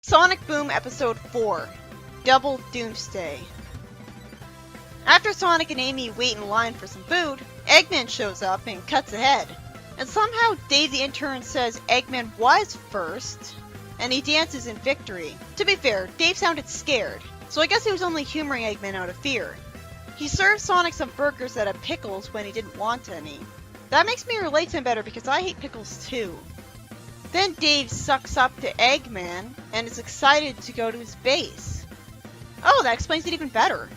Sonic Boom Episode 4 Double Doomsday. After Sonic and Amy wait in line for some food, Eggman shows up and cuts ahead. And somehow Dave the intern says Eggman was first, and he dances in victory. To be fair, Dave sounded scared, so I guess he was only humoring Eggman out of fear. He served Sonic some burgers that had pickles when he didn't want any. That makes me relate to him better because I hate pickles too. Then Dave sucks up to Eggman and is excited to go to his base. Oh, that explains it even better.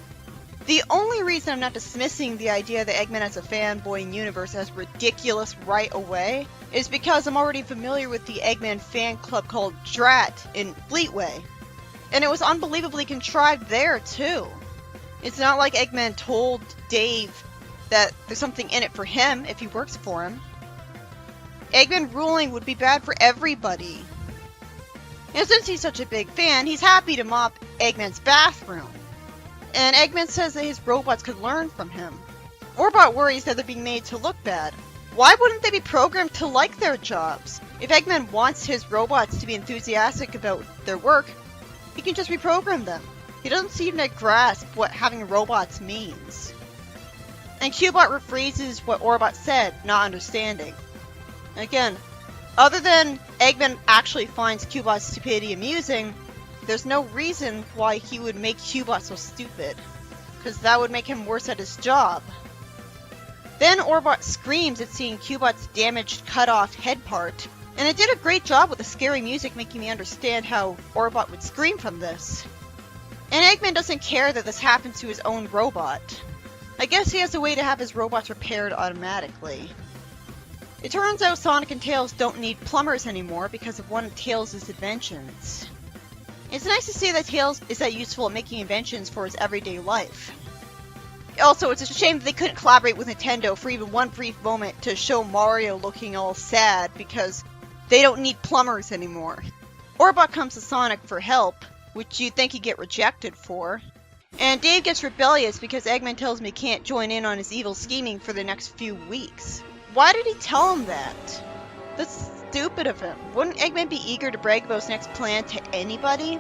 The only reason I'm not dismissing the idea that Eggman as a fanboy in universe as ridiculous right away is because I'm already familiar with the Eggman fan club called Drat in Fleetway. And it was unbelievably contrived there too. It's not like Eggman told Dave that there's something in it for him if he works for him. Eggman ruling would be bad for everybody. And since he's such a big fan, he's happy to mop Eggman's bathroom. And Eggman says that his robots could learn from him. Orbot worries that they're being made to look bad. Why wouldn't they be programmed to like their jobs? If Eggman wants his robots to be enthusiastic about their work, he can just reprogram them. He doesn't seem to grasp what having robots means. And Cubot rephrases what Orbot said, not understanding. Again, other than Eggman actually finds Cubot's stupidity amusing, there's no reason why he would make Cubot so stupid, because that would make him worse at his job. Then Orbot screams at seeing Cubot's damaged, cut-off head part, and it did a great job with the scary music making me understand how Orbot would scream from this. And Eggman doesn't care that this happens to his own robot. I guess he has a way to have his robots repaired automatically. It turns out Sonic and Tails don't need plumbers anymore because of one of Tails' inventions. It's nice to see that Tails is that useful at making inventions for his everyday life. Also, it's a shame that they couldn't collaborate with Nintendo for even one brief moment to show Mario looking all sad because they don't need plumbers anymore. Orbot comes to Sonic for help, which you'd think he'd get rejected for. And Dave gets rebellious because Eggman tells him he can't join in on his evil scheming for the next few weeks. Why did he tell him that? That's stupid of him. Wouldn't Eggman be eager to brag about his next plan to anybody?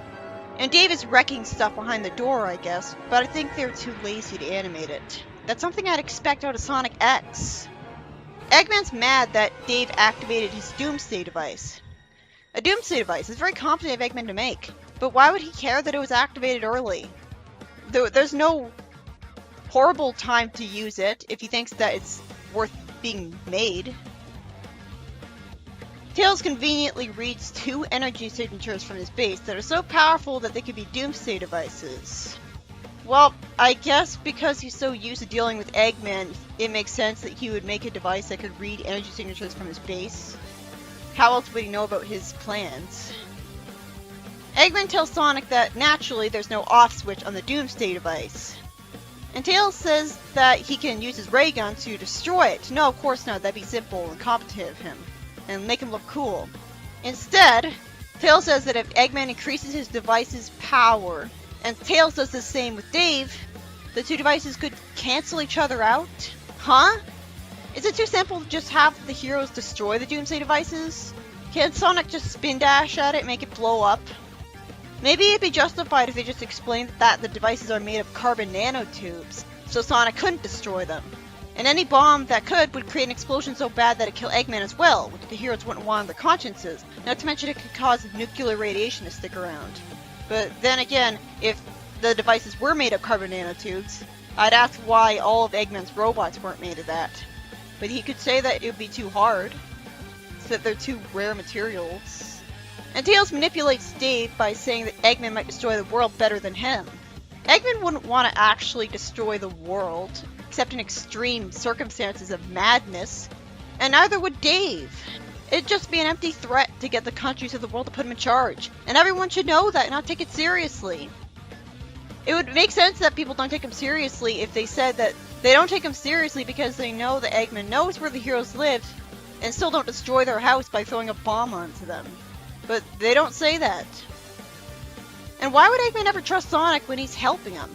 And Dave is wrecking stuff behind the door, I guess, but I think they're too lazy to animate it. That's something I'd expect out of Sonic X. Eggman's mad that Dave activated his Doomsday device. A Doomsday device is very complicated of Eggman to make, but why would he care that it was activated early? There's no horrible time to use it if he thinks that it's worth being made. Tails conveniently reads 2 energy signatures from his base that are so powerful that they could be Doomsday devices. Well, I guess because he's so used to dealing with Eggman, it makes sense that he would make a device that could read energy signatures from his base. How else would he know about his plans? Eggman tells Sonic that naturally there's no off switch on the Doomsday device. And Tails says that he can use his ray gun to destroy it. No, of course not, that'd be simple and competent of him, and make him look cool. Instead, Tails says that if Eggman increases his device's power, and Tails does the same with Dave, the 2 devices could cancel each other out? Huh? Is it too simple to just have the heroes destroy the Doomsday devices? Can Sonic just spin dash at it and make it blow up? Maybe it'd be justified if they just explained that the devices are made of carbon nanotubes, so Sonic couldn't destroy them. And any bomb that could would create an explosion so bad that it'd kill Eggman as well, which the heroes wouldn't want on their consciences, not to mention it could cause nuclear radiation to stick around. But then again, if the devices were made of carbon nanotubes, I'd ask why all of Eggman's robots weren't made of that. But he could say that it would be too hard, so that they're too rare materials. And Tails manipulates Dave by saying that Eggman might destroy the world better than him. Eggman wouldn't want to actually destroy the world, except in extreme circumstances of madness, and neither would Dave. It'd just be an empty threat to get the countries of the world to put him in charge, and everyone should know that and not take it seriously. It would make sense that people don't take him seriously if they said that they don't take him seriously because they know that Eggman knows where the heroes live, and still don't destroy their house by throwing a bomb onto them. But they don't say that. And why would Eggman ever trust Sonic when he's helping him?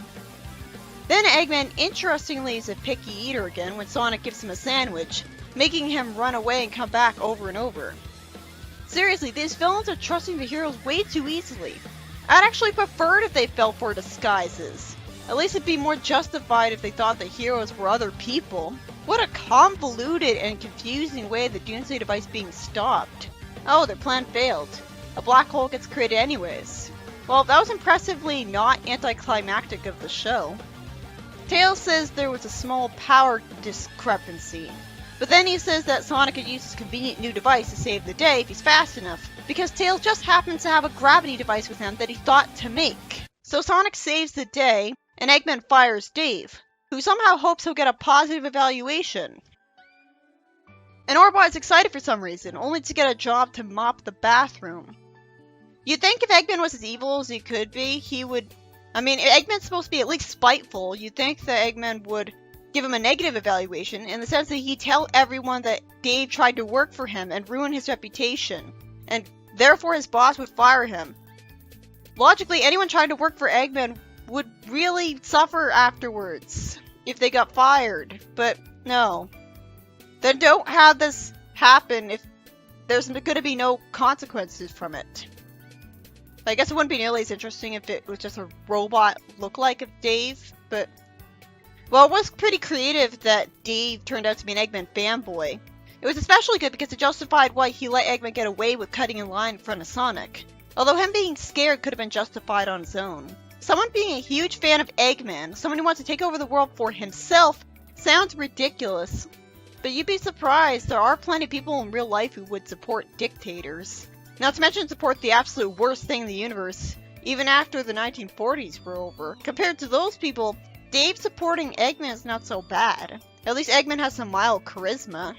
Then Eggman interestingly is a picky eater again when Sonic gives him a sandwich, making him run away and come back over and over. Seriously, these villains are trusting the heroes way too easily. I'd actually prefer it if they fell for disguises. At least it'd be more justified if they thought the heroes were other people. What a convoluted and confusing way the Doomsday device being stopped. Oh, their plan failed. A black hole gets created anyways. Well, that was impressively not anticlimactic of the show. Tails says there was a small power discrepancy. But then he says that Sonic could use his convenient new device to save the day if he's fast enough, because Tails just happens to have a gravity device with him that he thought to make. So Sonic saves the day, and Eggman fires Dave, who somehow hopes he'll get a positive evaluation. And Orbot is excited for some reason, only to get a job to mop the bathroom. You'd think if Eggman was as evil as he could be, he would... I mean, Eggman's supposed to be at least spiteful. You'd think that Eggman would give him a negative evaluation, in the sense that he'd tell everyone that Dave tried to work for him and ruin his reputation, and therefore his boss would fire him. Logically, anyone trying to work for Eggman would really suffer afterwards if they got fired, but no. Then don't have this happen if there's going to be no consequences from it. I guess it wouldn't be nearly as interesting if it was just a robot lookalike of Dave, but... Well, it was pretty creative that Dave turned out to be an Eggman fanboy. It was especially good because it justified why he let Eggman get away with cutting in line in front of Sonic. Although him being scared could have been justified on his own. Someone being a huge fan of Eggman, someone who wants to take over the world for himself, sounds ridiculous. But you'd be surprised, there are plenty of people in real life who would support dictators. Not to mention support the absolute worst thing in the universe, even after the 1940s were over. Compared to those people, Dave supporting Eggman is not so bad. At least Eggman has some mild charisma.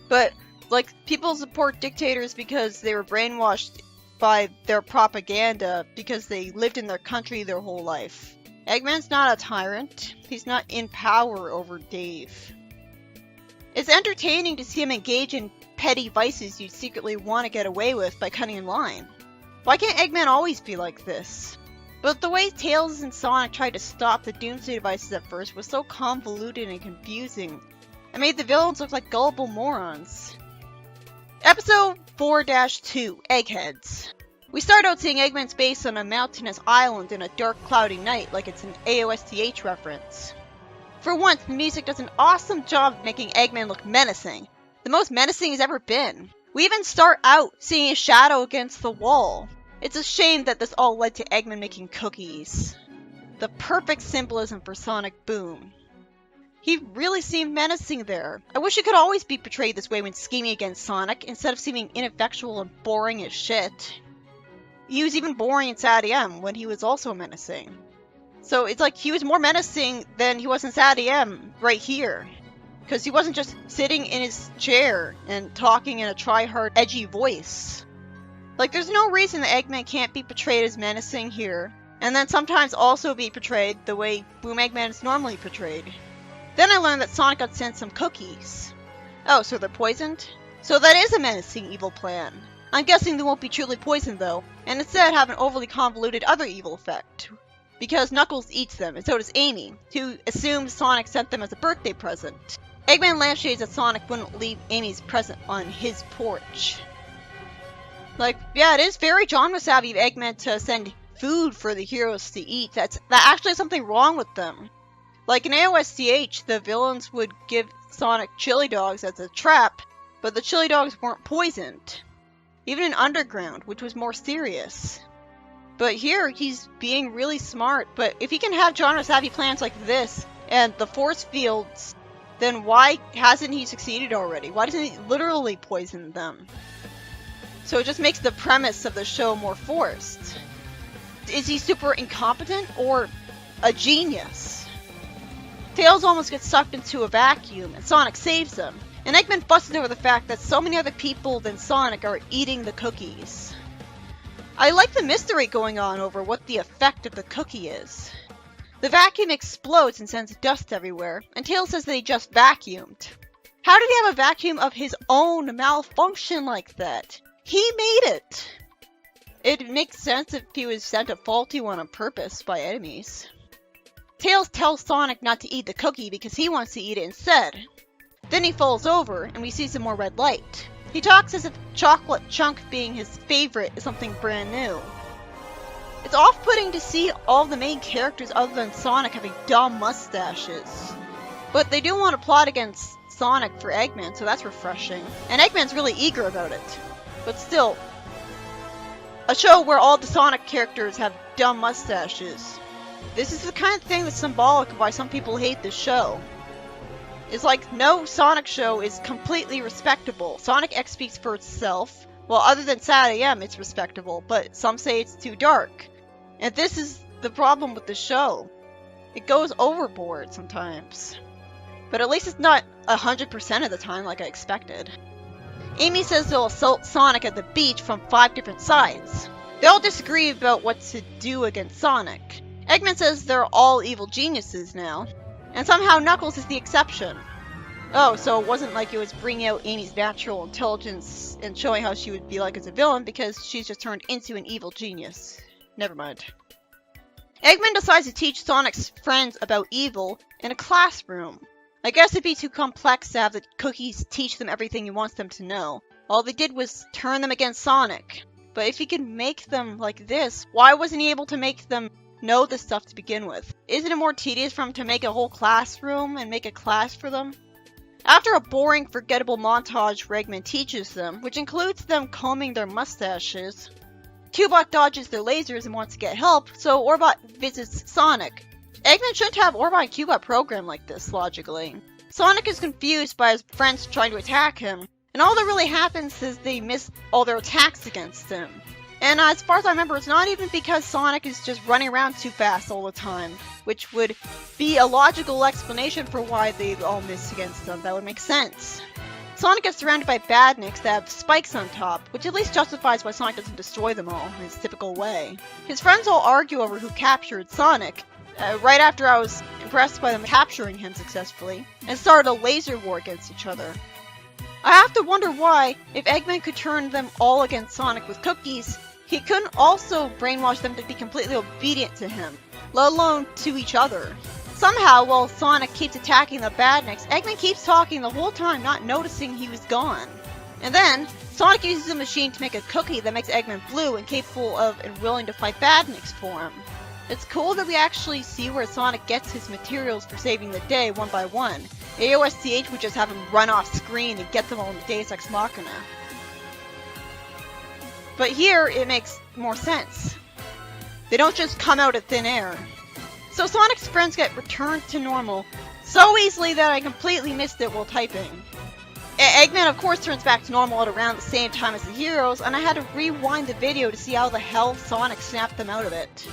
But, like, people support dictators because they were brainwashed by their propaganda because they lived in their country their whole life. Eggman's not a tyrant. He's not in power over Dave. It's entertaining to see him engage in petty vices you'd secretly want to get away with by cutting in line. Why can't Eggman always be like this? But the way Tails and Sonic tried to stop the Doomsday devices at first was so convoluted and confusing. It made the villains look like gullible morons. Episode 4-2, Eggheads. We start out seeing Eggman's base on a mountainous island in a dark, cloudy night, like it's an AOSTH reference. For once, the music does an awesome job of making Eggman look menacing. The most menacing he's ever been. We even start out seeing a shadow against the wall. It's a shame that this all led to Eggman making cookies. The perfect symbolism for Sonic Boom. He really seemed menacing there. I wish he could always be portrayed this way when scheming against Sonic, instead of seeming ineffectual and boring as shit. He was even boring in Sad M when he was also menacing. So it's like he was more menacing than he was in Sad M right here. Because he wasn't just sitting in his chair and talking in a try-hard, edgy voice. Like, there's no reason that Eggman can't be portrayed as menacing here, and then sometimes also be portrayed the way Boom Eggman is normally portrayed. Then I learned that Sonic got sent some cookies. Oh, so they're poisoned? So that is a menacing evil plan. I'm guessing they won't be truly poisoned though, and instead have an overly convoluted other evil effect. Because Knuckles eats them, and so does Amy, who assumes Sonic sent them as a birthday present. Eggman lampshades that Sonic wouldn't leave Amy's present on his porch. Like, yeah, it is very genre-savvy of Eggman to send food for the heroes to eat. That actually has something wrong with them. Like in AOSTH, the villains would give Sonic chili dogs as a trap, but the chili dogs weren't poisoned. Even in Underground, which was more serious. But here, he's being really smart, but if he can have genre-savvy plans like this, and the force fields, then why hasn't he succeeded already? Why doesn't he literally poison them? So it just makes the premise of the show more forced. Is he super incompetent or a genius? Tails almost gets sucked into a vacuum and Sonic saves him. And Eggman fusses over the fact that so many other people than Sonic are eating the cookies. I like the mystery going on over what the effect of the cookie is. The vacuum explodes and sends dust everywhere, and Tails says that he just vacuumed. How did he have a vacuum of his own malfunction like that? He made it! It makes sense if he was sent a faulty one on purpose by enemies. Tails tells Sonic not to eat the cookie because he wants to eat it instead. Then he falls over, and we see some more red light. He talks as if chocolate chunk being his favorite is something brand new. It's off-putting to see all the main characters other than Sonic having dumb mustaches. But they do want to plot against Sonic for Eggman, so that's refreshing. And Eggman's really eager about it. But still, a show where all the Sonic characters have dumb mustaches. This is the kind of thing that's symbolic of why some people hate this show. It's like no Sonic show is completely respectable. Sonic X speaks for itself. Well, other than Sad AM, it's respectable, but some say it's too dark. And this is the problem with the show. It goes overboard sometimes. But at least it's not 100% of the time like I expected. Amy says they'll assault Sonic at the beach from 5 different sides. They all disagree about what to do against Sonic. Eggman says they're all evil geniuses now. And somehow Knuckles is the exception. Oh, so it wasn't like it was bringing out Amy's natural intelligence and showing how she would be like as a villain because she's just turned into an evil genius. Never mind. Eggman decides to teach Sonic's friends about evil in a classroom. I guess it'd be too complex to have the cookies teach them everything he wants them to know. All they did was turn them against Sonic. But if he could make them like this, why wasn't he able to make them know this stuff to begin with? Isn't it more tedious for him to make a whole classroom and make a class for them? After a boring, forgettable montage where Eggman teaches them, which includes them combing their mustaches, Cubot dodges their lasers and wants to get help, so Orbot visits Sonic. Eggman shouldn't have Orbot and Cubot programmed like this, logically. Sonic is confused by his friends trying to attack him, and all that really happens is they miss all their attacks against him. And as far as I remember, it's not even because Sonic is just running around too fast all the time, which would be a logical explanation for why they all miss against them. That would make sense. Sonic gets surrounded by badniks that have spikes on top, which at least justifies why Sonic doesn't destroy them all in his typical way. His friends all argue over who captured Sonic, right after I was impressed by them capturing him successfully, and started a laser war against each other. I have to wonder why, if Eggman could turn them all against Sonic with cookies, he couldn't also brainwash them to be completely obedient to him, let alone to each other. Somehow, while Sonic keeps attacking the badniks, Eggman keeps talking the whole time, not noticing he was gone. And then, Sonic uses a machine to make a cookie that makes Eggman blue and capable of and willing to fight badniks for him. It's cool that we actually see where Sonic gets his materials for saving the day one by one. AOSCH would just have him run off screen and get them all in Deus Ex Machina. But here, it makes more sense. They don't just come out of thin air. So Sonic's friends get returned to normal so easily that I completely missed it while typing. Eggman of course turns back to normal at around the same time as the heroes, and I had to rewind the video to see how the hell Sonic snapped them out of it.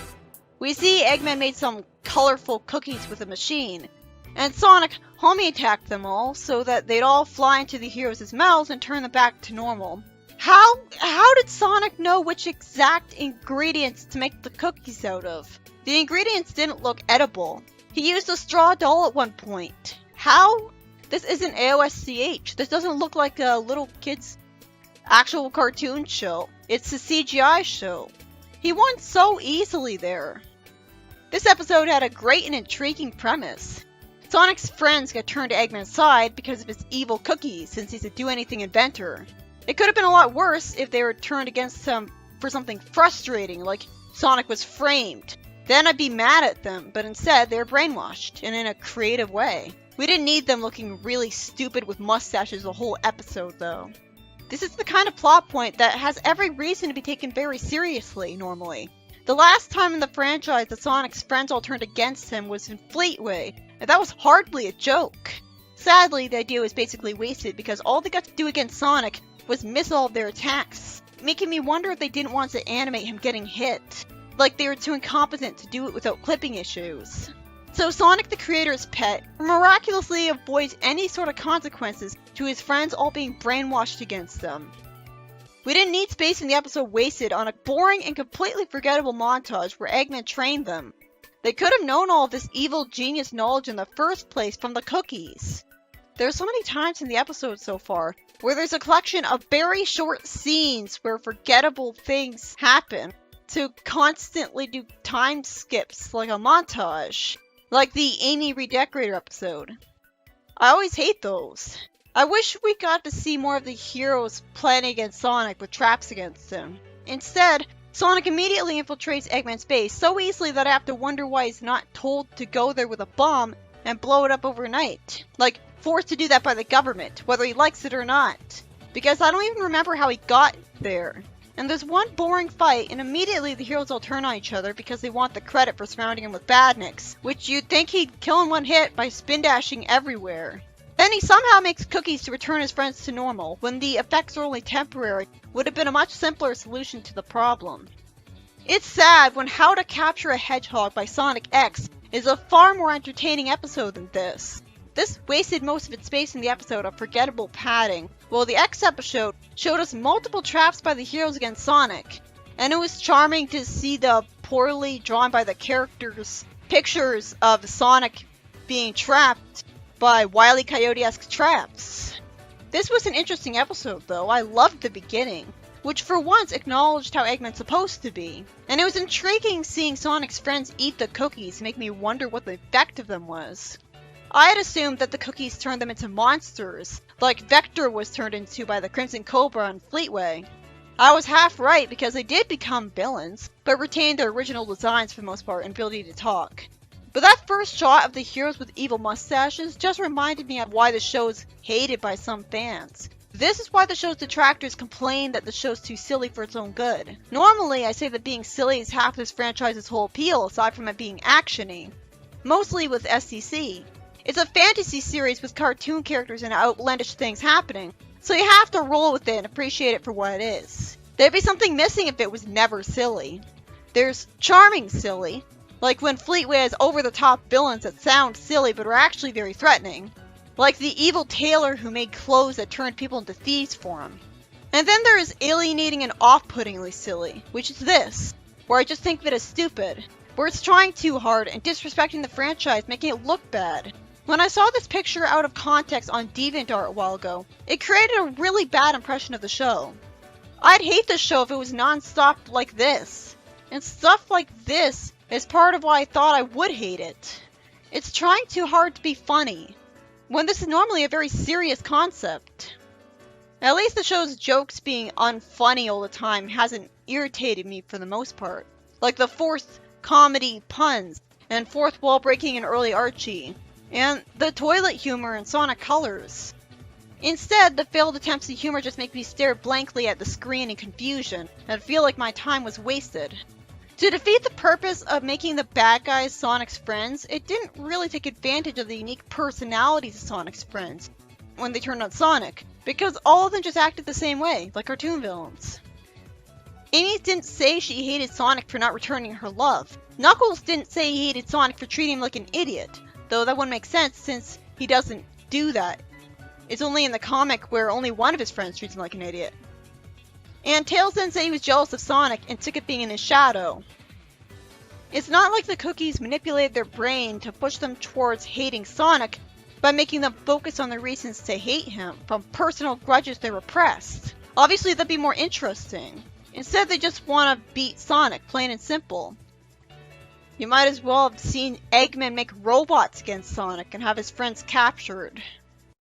We see Eggman made some colorful cookies with a machine, and Sonic homie attacked them all so that they'd all fly into the heroes' mouths and turn them back to normal. How did Sonic know which exact ingredients to make the cookies out of? The ingredients didn't look edible. He used a straw doll at one point. How? This isn't AOSCH. This doesn't look like a little kid's actual cartoon show. It's a CGI show. He won so easily there. This episode had a great and intriguing premise. Sonic's friends get turned to Eggman's side because of his evil cookies, since he's a do-anything inventor. It could have been a lot worse if they were turned against him for something frustrating, like Sonic was framed. Then I'd be mad at them, but instead they were brainwashed, and in a creative way. We didn't need them looking really stupid with mustaches the whole episode, though. This is the kind of plot point that has every reason to be taken very seriously, normally. The last time in the franchise that Sonic's friends all turned against him was in Fleetway, and that was hardly a joke. Sadly, the idea was basically wasted because all they got to do against Sonic was miss all of their attacks, making me wonder if they didn't want to animate him getting hit. Like they were too incompetent to do it without clipping issues. So Sonic the Creator's pet miraculously avoids any sort of consequences to his friends all being brainwashed against them. We didn't need space in the episode wasted on a boring and completely forgettable montage where Eggman trained them. They could have known all of this evil genius knowledge in the first place from the cookies. There are so many times in the episode so far where there's a collection of very short scenes where forgettable things happen to constantly do time skips like a montage, like the Amy Redecorator episode. I always hate those. I wish we got to see more of the heroes planning against Sonic with traps against him. Instead, Sonic immediately infiltrates Eggman's base so easily that I have to wonder why he's not told to go there with a bomb and blow it up overnight. Like, forced to do that by the government, whether he likes it or not. Because I don't even remember how he got there. And there's one boring fight, and immediately the heroes all turn on each other because they want the credit for surrounding him with badniks, which you'd think he'd kill in one hit by spin dashing everywhere. Then he somehow makes cookies to return his friends to normal, when the effects are only temporary. Would have been a much simpler solution to the problem. It's sad when How to Capture a Hedgehog by Sonic X is a far more entertaining episode than this. This wasted most of its space in the episode on forgettable padding, while the X episode showed us multiple traps by the heroes against Sonic. And it was charming to see the poorly drawn by the characters pictures of Sonic being trapped by Wile E. Coyote-esque traps. This was an interesting episode though. I loved the beginning, which for once acknowledged how Eggman's supposed to be. And it was intriguing seeing Sonic's friends eat the cookies, make me wonder what the effect of them was. I had assumed that the cookies turned them into monsters, like Vector was turned into by the Crimson Cobra and Fleetway. I was half right because they did become villains, but retained their original designs for the most part and ability to talk. But that first shot of the heroes with evil mustaches just reminded me of why the show is hated by some fans. This is why the show's detractors complain that the show's too silly for its own good. Normally, I say that being silly is half this franchise's whole appeal, aside from it being action-y. Mostly with STC. It's a fantasy series with cartoon characters and outlandish things happening, so you have to roll with it and appreciate it for what it is. There'd be something missing if it was never silly. There's charming silly, like when Fleetway has over-the-top villains that sound silly but are actually very threatening. Like the evil tailor who made clothes that turned people into thieves for him. And then there is alienating and off-puttingly silly, which is this, where I just think that it's stupid, where it's trying too hard and disrespecting the franchise, making it look bad. When I saw this picture out of context on DeviantArt a while ago, it created a really bad impression of the show. I'd hate the show if it was non-stop like this. And stuff like this is part of why I thought I would hate it. It's trying too hard to be funny, when this is normally a very serious concept. At least the show's jokes being unfunny all the time hasn't irritated me for the most part. Like the forced comedy puns, and fourth wall breaking in early Archie, and the toilet humor in Sonic Colors. Instead, the failed attempts at humor just make me stare blankly at the screen in confusion, and feel like my time was wasted. To defeat the purpose of making the bad guys Sonic's friends, it didn't really take advantage of the unique personalities of Sonic's friends when they turned on Sonic, because all of them just acted the same way, like cartoon villains. Amy didn't say she hated Sonic for not returning her love. Knuckles didn't say he hated Sonic for treating him like an idiot, though that wouldn't make sense since he doesn't do that. It's only in the comic where only one of his friends treats him like an idiot. And Tails didn't say he was jealous of Sonic and sick of being in his shadow. It's not like the cookies manipulated their brain to push them towards hating Sonic by making them focus on the reasons to hate him from personal grudges they repressed. Obviously that'd be more interesting. Instead they just want to beat Sonic, plain and simple. You might as well have seen Eggman make robots against Sonic and have his friends captured.